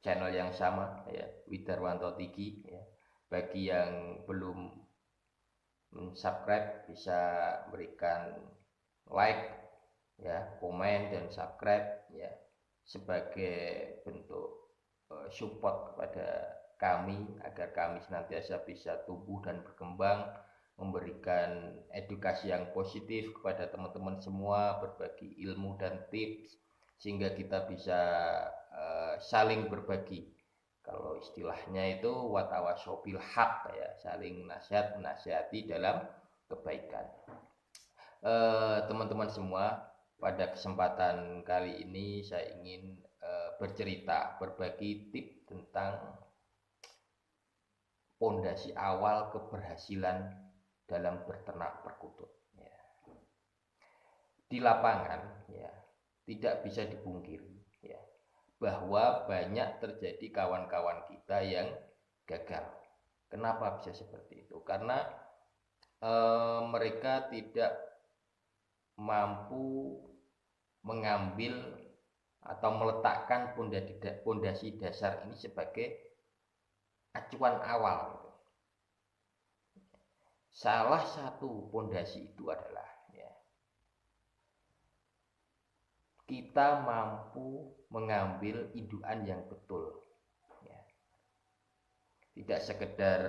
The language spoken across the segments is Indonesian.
channel yang sama ya, Widarwanto Tigi ya. Bagi yang belum subscribe bisa berikan like ya, komen dan subscribe ya, sebagai bentuk support kepada kami agar kami senantiasa bisa tumbuh dan berkembang, memberikan edukasi yang positif kepada teman-teman semua, berbagi ilmu dan tips sehingga kita bisa saling berbagi. Kalau istilahnya itu watawasobil haq ya, saling nasihat menasihati dalam kebaikan. Teman-teman semua, pada kesempatan kali ini saya ingin bercerita, berbagi tips tentang pondasi awal keberhasilan dalam berternak perkutut. Ya. Di lapangan, ya, tidak bisa dipungkiri, ya, bahwa banyak terjadi kawan-kawan kita yang gagal. Kenapa bisa seperti itu? Karena mereka tidak mampu mengambil atau meletakkan pondasi dasar ini sebagai acuan awal. Salah satu pondasi itu adalah ya, kita mampu mengambil indukan yang betul. Ya. Tidak sekedar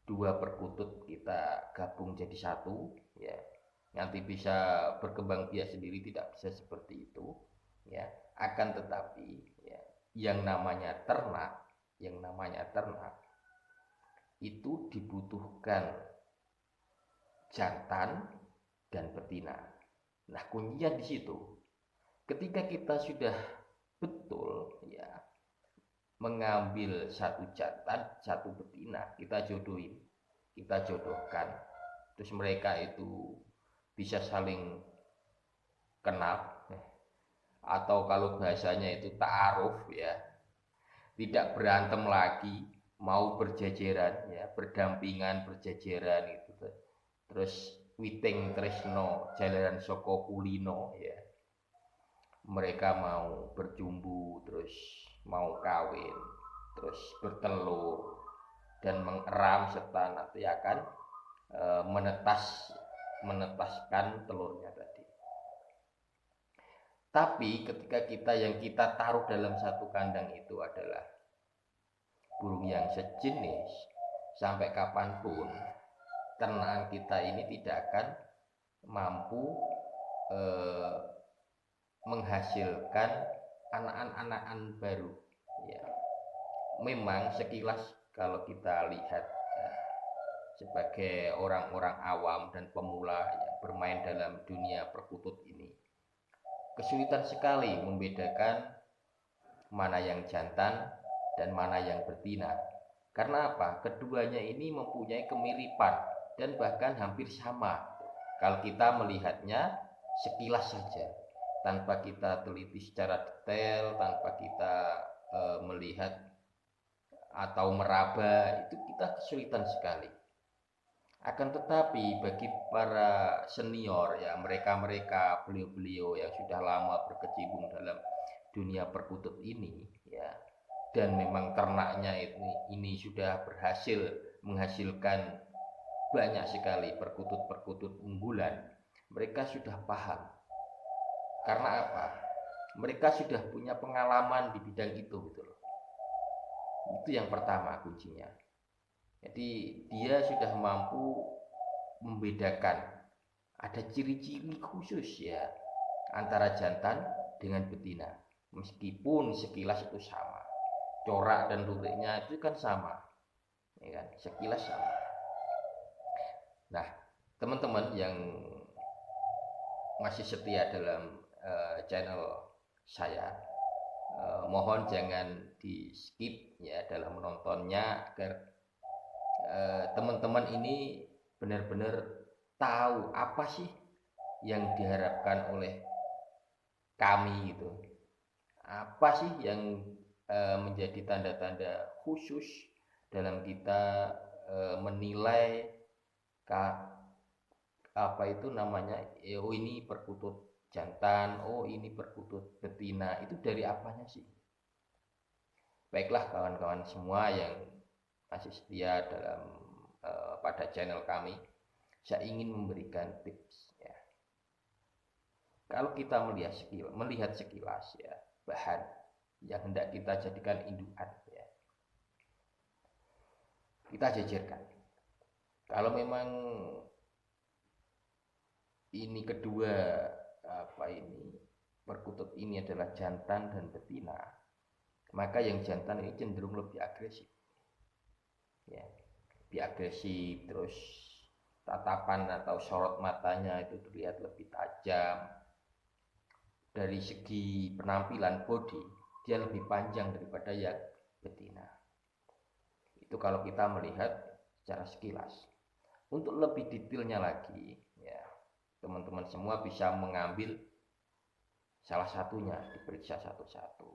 dua perkutut kita gabung jadi satu, ya, nanti bisa berkembang biak sendiri, tidak bisa seperti itu, ya. Akan tetapi, ya, yang namanya ternak itu dibutuhkan jantan dan betina. Nah, kuncinya di situ. Ketika kita sudah betul, ya, mengambil satu jantan, satu betina, kita jodohkan. Terus mereka itu bisa saling kenal, atau kalau bahasanya itu ta'aruf ya, tidak berantem lagi, mau berjejeran ya, berdampingan, berjejeran itu. Terus witing tresno jalanan soko kulino ya, mereka mau berjumbu, terus mau kawin, terus bertelur dan mengeram serta nanti akan menetaskan telurnya tadi. Tapi ketika kita taruh dalam satu kandang itu adalah burung yang sejenis, sampai kapanpun ternakan kita ini tidak akan mampu menghasilkan anak-anak baru. Ya. Memang sekilas kalau kita lihat ya, sebagai orang-orang awam dan pemula yang bermain dalam dunia perkutut ini, kesulitan sekali membedakan mana yang jantan dan mana yang betina. Karena apa? Keduanya ini mempunyai kemiripan dan bahkan hampir sama kalau kita melihatnya sekilas saja, tanpa kita teliti secara detail, tanpa kita melihat atau meraba, itu kita kesulitan sekali. Akan tetapi bagi para senior ya, mereka-mereka beliau-beliau yang sudah lama berkecimpung dalam dunia perkutut ini ya, dan memang ternaknya ini sudah berhasil menghasilkan banyak sekali perkutut-perkutut unggulan, mereka sudah paham. Karena apa? Mereka sudah punya pengalaman di bidang itu gitu loh. Itu yang pertama kuncinya. Jadi dia sudah mampu membedakan, ada ciri-ciri khusus ya antara jantan dengan betina. Meskipun sekilas itu sama, corak dan luriknya itu kan sama, ya kan? Sekilas sama. Nah, teman-teman yang masih setia dalam channel saya, mohon jangan di skip ya dalam menontonnya, agar teman-teman ini benar-benar tahu apa sih yang diharapkan oleh kami gitu, apa sih yang menjadi tanda-tanda khusus dalam kita menilai apa itu namanya, oh ini perkutut jantan, oh ini perkutut betina, itu dari apanya sih? Baiklah kawan-kawan semua yang masih setia dalam pada channel kami, saya ingin memberikan tips ya. Kalau kita melihat sekilas ya bahan yang hendak kita jadikan indukan ya, kita jajarkan. Kalau memang ini kedua perkutut ini adalah jantan dan betina, maka yang jantan ini cenderung lebih agresif ya, lebih agresif, terus tatapan atau sorot matanya itu terlihat lebih tajam. Dari segi penampilan body dia lebih panjang daripada yang betina. Itu kalau kita melihat secara sekilas. Untuk lebih detailnya lagi ya, teman-teman semua bisa mengambil salah satunya, diperiksa satu-satu.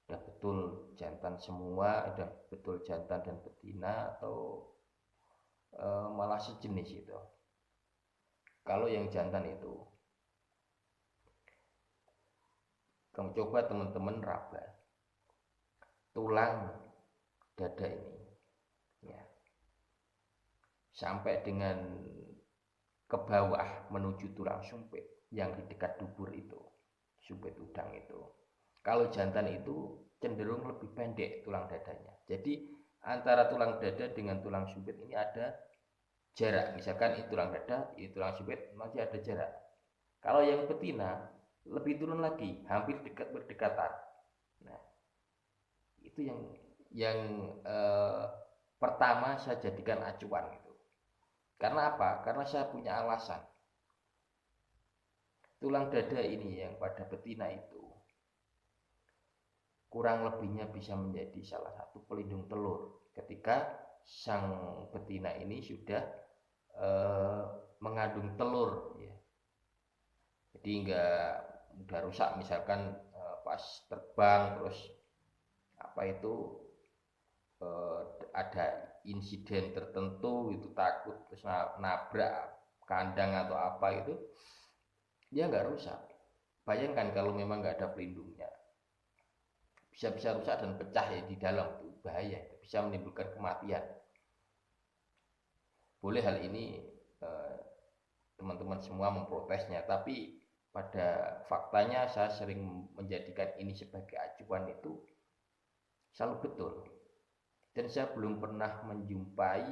Udah betul jantan semua, udah betul jantan dan betina, atau malah sejenis itu. Kalau yang jantan itu, kamu coba teman-teman raba tulang dada ini ya, sampai dengan ke bawah menuju tulang sumpit yang di dekat dubur itu, sumpit udang itu. Kalau jantan itu cenderung lebih pendek tulang dadanya. Jadi antara tulang dada dengan tulang sumpit ini ada jarak. Misalkan ini tulang dada, ini tulang sumpit, masih ada jarak. Kalau yang betina lebih turun lagi, hampir berdekatan. Nah, itu yang pertama saya jadikan acuan itu. Karena apa? Karena saya punya alasan. Tulang dada ini yang pada betina itu kurang lebihnya bisa menjadi salah satu pelindung telur ketika sang betina ini sudah mengandung telur ya. Jadi nggak mudah rusak, misalkan pas terbang terus ada insiden tertentu itu, takut terus nabrak kandang atau apa itu, dia nggak rusak. Bayangkan kalau memang nggak ada pelindungnya, bisa rusak dan pecah ya di dalam, itu bahaya, bisa menimbulkan kematian. Boleh hal ini teman-teman semua memprotesnya, tapi pada faktanya saya sering menjadikan ini sebagai acuan itu selalu betul. Dan saya belum pernah menjumpai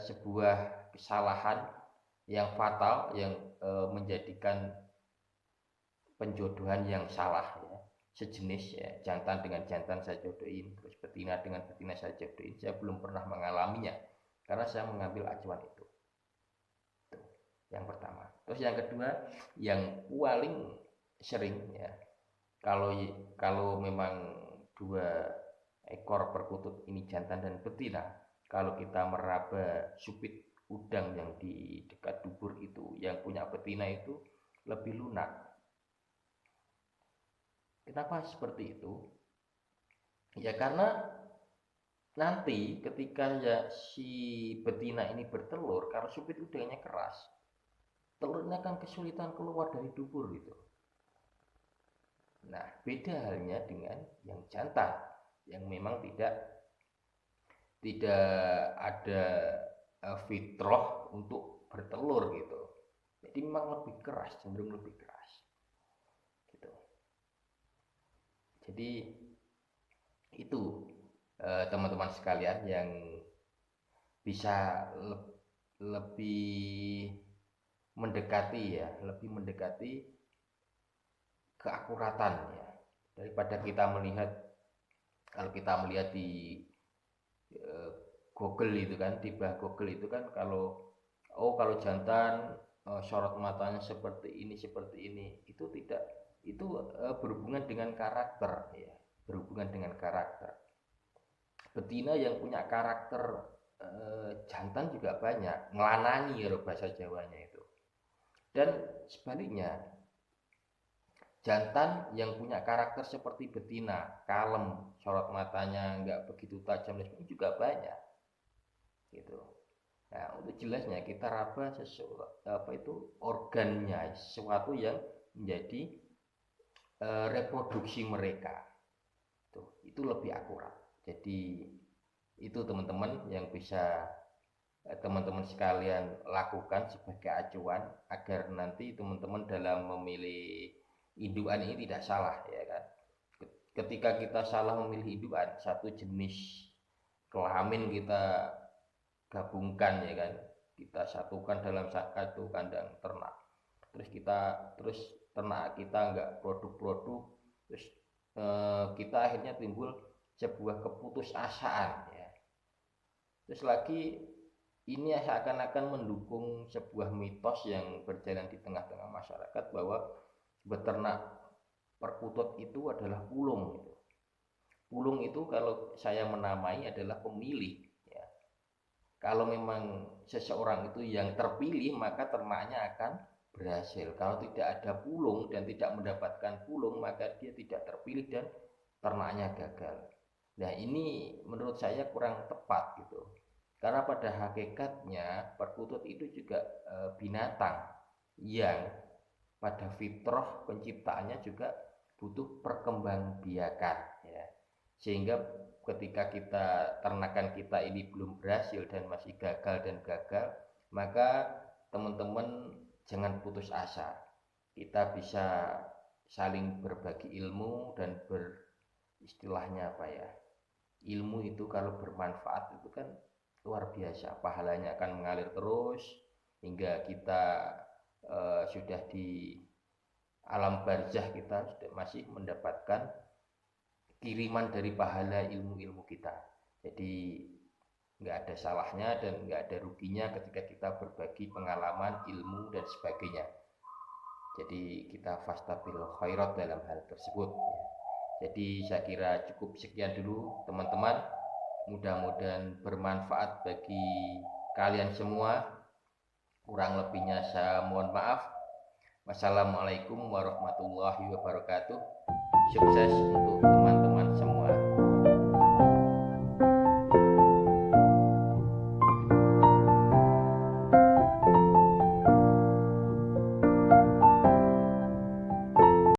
sebuah kesalahan yang fatal yang menjadikan penjodohan yang salah ya, sejenis ya, jantan dengan jantan saya jodohin, terus betina dengan betina saya jodohin. Saya belum pernah mengalaminya karena saya mengambil acuan itu. Yang pertama. Terus yang kedua, yang paling sering ya, kalau memang dua ekor perkutut ini jantan dan betina, kalau kita meraba supit udang yang di dekat dubur itu, yang punya betina itu lebih lunak. Kenapa seperti itu? Ya karena nanti ketika ya si betina ini bertelur, kalau supit udangnya keras, telurnya kan kesulitan keluar dari dubur gitu. Nah, beda halnya dengan yang jantan yang memang tidak ada fitrah untuk bertelur gitu. Jadi memang lebih keras, cenderung lebih keras. Gitu. Jadi itu teman-teman sekalian yang bisa lebih mendekati keakuratan ya, daripada kita melihat, kalau kita melihat di Google itu kan, di bah Google itu kan, kalau jantan sorot matanya seperti ini itu tidak, itu berhubungan dengan karakter ya, berhubungan dengan karakter. Betina yang punya karakter jantan juga banyak, ngelanangi ya bahasa Jawanya itu. Dan sebaliknya, jantan yang punya karakter seperti betina, kalem, sorot matanya nggak begitu tajam, dan juga banyak gitu. Nah, untuk jelasnya kita raba sesuatu apa itu organnya, sesuatu yang menjadi reproduksi mereka. Tuh, itu lebih akurat. Jadi itu teman-teman yang bisa teman-teman sekalian lakukan sebagai acuan agar nanti teman-teman dalam memilih indukan ini tidak salah, ya kan. Ketika kita salah memilih indukan, satu jenis kelamin kita gabungkan, ya kan, kita satukan dalam satu kandang ternak, terus ternak kita nggak produk-produk, terus kita akhirnya timbul sebuah keputusasaan, ya. Terus lagi ini seakan-akan mendukung sebuah mitos yang berjalan di tengah-tengah masyarakat bahwa beternak perkutut itu adalah pulung. Pulung itu kalau saya menamai adalah pemilih, ya. Kalau memang seseorang itu yang terpilih, maka ternaknya akan berhasil. Kalau tidak ada pulung dan tidak mendapatkan pulung, maka dia tidak terpilih dan ternaknya gagal. Nah, ini menurut saya kurang tepat gitu. Karena pada hakikatnya perkutut itu juga binatang yang pada fitrah penciptaannya juga butuh perkembangbiakan, ya. Sehingga ketika ternakan kita ini belum berhasil dan masih gagal dan gagal, maka teman-teman jangan putus asa. Kita bisa saling berbagi ilmu dan istilahnya apa ya, ilmu itu kalau bermanfaat itu kan luar biasa, pahalanya akan mengalir terus hingga kita sudah di alam barzah, kita sudah masih mendapatkan kiriman dari pahala ilmu-ilmu kita. Jadi nggak ada salahnya dan nggak ada ruginya ketika kita berbagi pengalaman, ilmu dan sebagainya. Jadi kita fastabil khairat dalam hal tersebut. Jadi saya kira cukup sekian dulu teman-teman. Mudah-mudahan bermanfaat bagi kalian semua. Kurang lebihnya saya mohon maaf. Wassalamualaikum warahmatullahi wabarakatuh. Sukses untuk